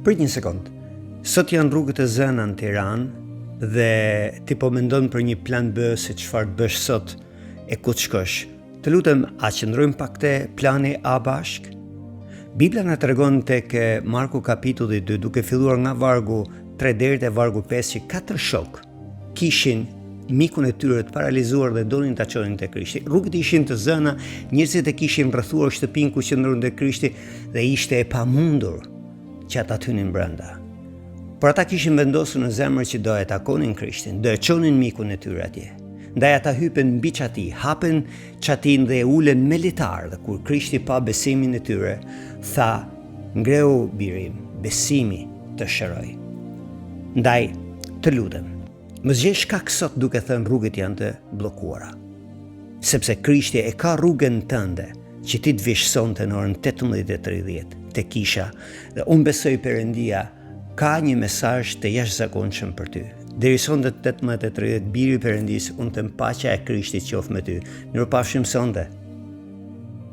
Prit një sekond. Sot janë rrugët e zëna në Tiranë dhe ti po mendon për një plan B se çfarë bësh sot e ku të shkosh. Të lutem, a qëndrojmë pak te plani A bashk? Bibla na tregon tek Marku kapitulli 2, duke filluar nga vargu 3 deri te vargu 5, që 4 shok kishin mikun e tyre të paralizuar dhe donin ta çonin te Krishti. Rrugët ishin të zëna, njerëzit e kishin rrethuar shtëpinë ku qëndron te Krishti dhe ishte e pamundur që ata të hynin brenda. Por ata kishin vendosur në zemër që do e takonin Krishtin, do e çonin mikun e tyre atje. Ndaj ata hypen mbi çati, hapen çatin dhe e ulen me litar, dhe kur Krishti pa besimin e tyre, tha: "Ngreu birim, besimi të shëroj." Ndaj, të lutem, mos gjesh shkak sot duke thënë rrugët janë të bllokuara. Sepse Krishti e ka rrugën tënde që ti të vish sonte në orën 18:30 te kisha, dhe unë besoj Perëndia ka një mesazh të jashtëzakonshëm për ty. Deri sonte 18:30 biri i Perëndis, unë të paqja e Krishtit qoftë me ty. Mirupafshim sonte.